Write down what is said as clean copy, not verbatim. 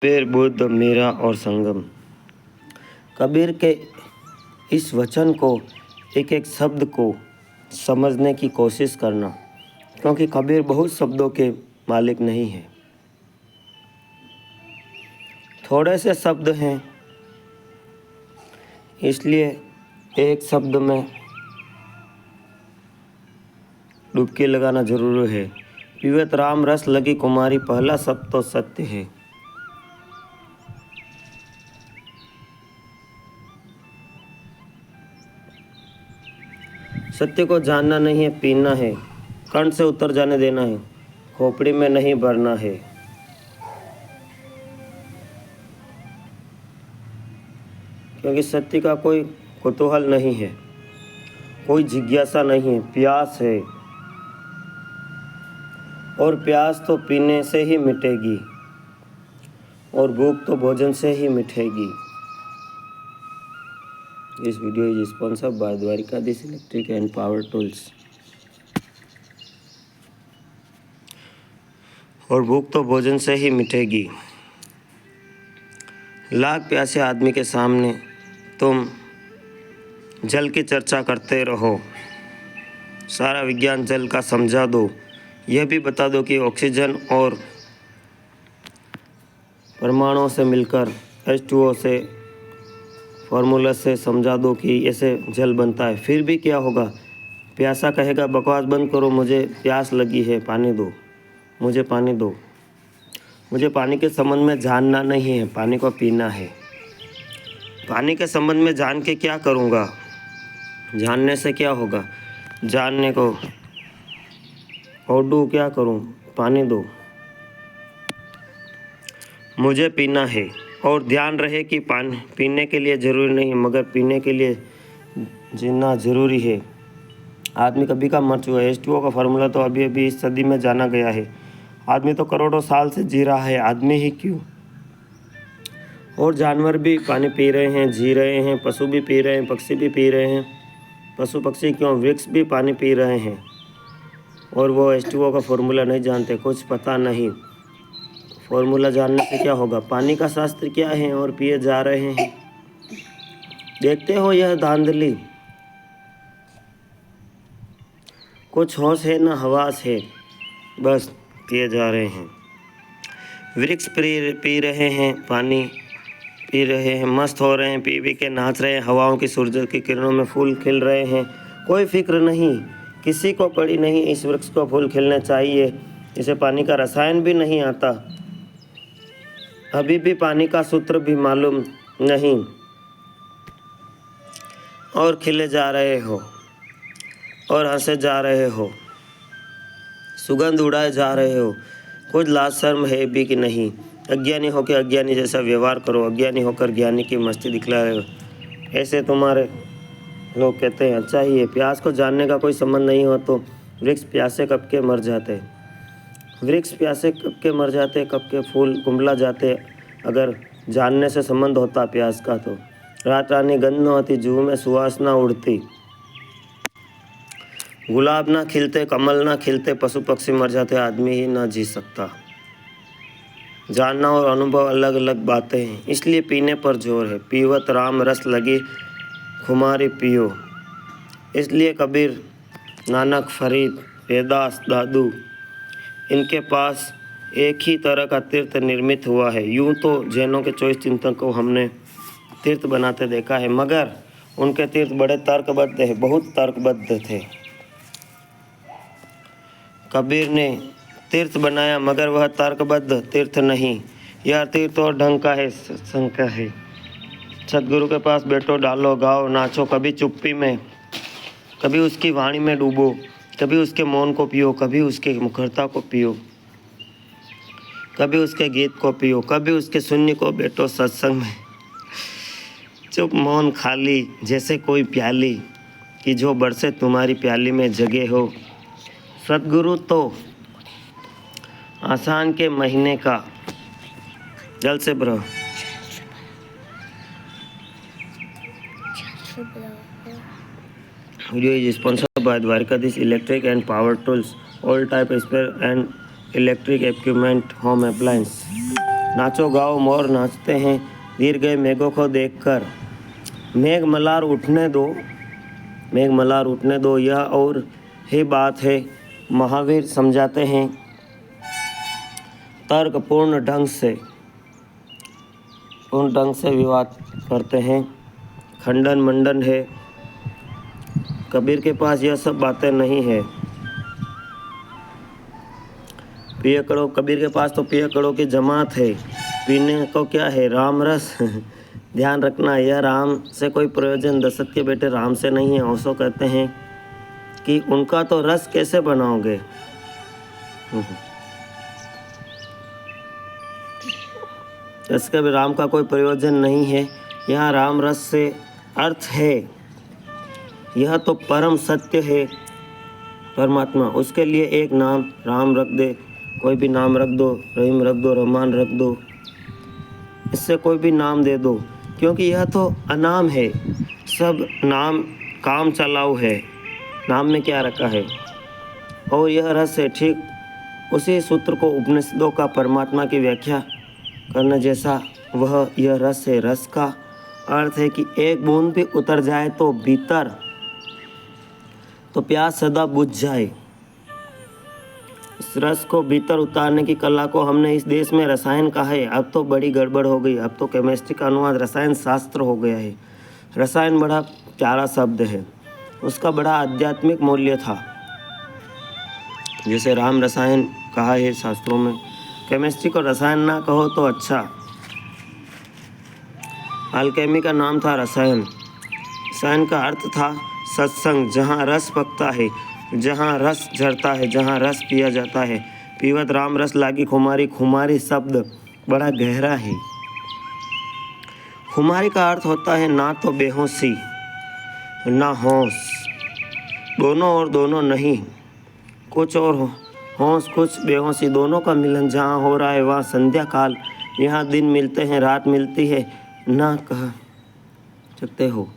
कबीर, बुद्ध, मीरा और संगम। कबीर के इस वचन को, एक एक शब्द को समझने की कोशिश करना, क्योंकि कबीर बहुत शब्दों के मालिक नहीं है। थोड़े से शब्द हैं, इसलिए एक शब्द में डुबकी लगाना जरूरी है। पीवत राम रस लगी कुमारी, पहला शब्द तो सत्य है। सत्य को जानना नहीं है, पीना है, कंठ से उतर जाने देना है, खोपड़ी में नहीं भरना है। क्योंकि सत्य का कोई कुतूहल नहीं है, कोई जिज्ञासा नहीं है, प्यास है। और प्यास तो पीने से ही मिटेगी, और भूख तो भोजन से ही मिटेगी। This video is sponsored by Dwarikadis Electric and Power Tools। और भूख तो भोजन से ही मिटेगी। लाख प्यासे आदमी के सामने तुम जल की चर्चा करते रहो, सारा विज्ञान जल का समझा दो, यह भी बता दो कि ऑक्सीजन और परमाणुओं से मिलकर H2O से फार्मूला से समझा दो कि ऐसे जल बनता है। फिर भी क्या होगा? प्यासा कहेगा बकवास बंद करो, मुझे प्यास लगी है, पानी दो, मुझे पानी दो। मुझे पानी के संबंध में जानना नहीं है, पानी को पीना है। पानी के संबंध में जान के क्या करूँगा? जानने से क्या होगा? जानने को और क्या करूँ? पानी दो, मुझे पीना है। और ध्यान रहे कि पानी पीने के लिए ज़रूरी नहीं, मगर पीने के लिए जीना ज़रूरी है। आदमी कभी का मर चुका है। H2O का फार्मूला तो अभी अभी इस सदी में जाना गया है। आदमी तो करोड़ों साल से जी रहा है, आदमी ही क्यों, और जानवर भी पानी पी रहे हैं, जी रहे हैं, पशु भी पी रहे हैं, पक्षी भी पी रहे हैं। पशु पक्षी क्यों, वृक्ष भी पानी पी रहे हैं, और वो H2O का फार्मूला नहीं जानते, कुछ पता नहीं। फॉर्मूला जानने से क्या होगा? पानी का शास्त्र क्या है, और पिए जा रहे हैं। देखते हो यह धांधली, कुछ होश है ना हवास है, बस पिए जा रहे हैं। वृक्ष पी रहे हैं, पानी पी रहे हैं, मस्त हो रहे हैं, पी पी के नाच रहे हैं। हवाओं की सूरज की किरणों में फूल खिल रहे हैं। कोई फिक्र नहीं, किसी को पड़ी नहीं इस वृक्ष को फूल खिलने चाहिए। इसे पानी का रसायन भी नहीं आता, अभी भी पानी का सूत्र भी मालूम नहीं, और खिले जा रहे हो और हंसे जा रहे हो, सुगंध उड़ाए जा रहे हो। कुछ लाज शर्म है भी कि नहीं? अज्ञानी होकर अज्ञानी जैसा व्यवहार करो, अज्ञानी होकर ज्ञानी की मस्ती दिखला रहे हो, ऐसे तुम्हारे लोग कहते हैं। अच्छा ही है, प्यास को जानने का कोई संबंध नहीं हो तो वृक्ष प्यासे कब के मर जाते, वृक्ष प्यासे कब के मर जाते, कब के फूल कुंबला जाते। अगर जानने से संबंध होता प्यास का तो रात रानी गंध न होती, जूह में सुवासना उड़ती, गुलाब ना खिलते, कमल ना खिलते, पशु पक्षी मर जाते, आदमी ही ना जी सकता। जानना और अनुभव अलग अलग बातें हैं, इसलिए पीने पर जोर है। पीवत राम रस लगी खुमारी पियो। इसलिए कबीर, नानक, फरीद, वेदास, दादू, इनके पास एक ही तरह का तीर्थ निर्मित हुआ है। यूं तो जैनों के 24 चिंतन को हमने तीर्थ बनाते देखा है, मगर उनके तीर्थ बड़े तर्कबद्ध है, बहुत तर्कबद्ध थे। कबीर ने तीर्थ बनाया, मगर वह तर्कबद्ध तीर्थ नहीं। यह तीर्थ और ढंग का है, सत्संग का है। सतगुरु के पास बैठो, डालो, गाओ, नाचो, कभी चुप्पी में, कभी उसकी वाणी में डूबो, कभी उसके मौन को पियो, कभी उसके मुखरता को पियो, कभी उसके गीत को पियो, कभी उसके शून्य को बैठो सत्संग में, चुप मौन खाली, जैसे कोई प्याली कि जो बरसे तुम्हारी प्याली में जगे हो। सतगुरु तो आसान के महीने का जल से भरो। Video is sponsored by Dwarikadis Electric and Power Tools, all type spare and electric equipment, home appliance। नाचो गाओ मोर नाचते हैं गिर गए मेघों को देखकर। मेघ मल्हार उठने दो, मेघ मल्हार उठने दो, यह और ही बात है। महावीर समझाते हैं तर्कपूर्ण ढंग से विवाद करते हैं। खंडन मंडन है। कबीर के पास यह सब बातें नहीं है। पियकड़ों, कबीर के पास तो पियकड़ों की जमात है। पीने को क्या है? राम रस। ध्यान रखना, यह राम से कोई प्रयोजन दशरथ के बेटे राम से नहीं है। ओशो कहते हैं कि उनका तो रस कैसे बनाओगे? इसके भी राम का कोई प्रयोजन नहीं है। यहाँ राम रस से अर्थ है, यह तो परम सत्य है परमात्मा। उसके लिए एक नाम राम रख दे, कोई भी नाम रख दो, रहीम रख दो, रहमान रख दो, इससे कोई भी नाम दे दो, क्योंकि यह तो अनाम है। सब नाम काम चलाऊ है, नाम में क्या रखा है? और यह रस है। ठीक उसी सूत्र को उपनिषदों का परमात्मा की व्याख्या करने जैसा वह यह रस है। रस का अर्थ है कि एक बूंद भी उतर जाए तो भीतर, तो प्यास सदा बुझ जाए। इस रस को भीतर उतारने की कला को हमने इस देश में रसायन कहा है। अब तो बड़ी गड़बड़ हो गई। अब तो केमिस्ट्री का अनुवाद रसायन शास्त्र हो गया है। रसायन बड़ा प्यारा शब्द है, उसका बड़ा आध्यात्मिक मूल्य था। जैसे राम रसायन कहा है शास्त्रों में, केमिस्ट्री को रसायन ना कहो तो अच्छा। अल्केमी का नाम था रसायन। रसायन का अर्थ था सत्संग, जहाँ रस पकता है, जहाँ रस झरता है, जहाँ रस पिया जाता है। पीवत राम रस लागी खुमारी। खुमारी शब्द बड़ा गहरा है। खुमारी का अर्थ होता है ना तो बेहोशी ना होश, दोनों और दोनों नहीं। कुछ और होश कुछ बेहोशी, दोनों का मिलन जहाँ हो रहा है वहाँ संध्या काल। यहाँ दिन मिलते हैं, रात मिलती है, ना कह सकते हो।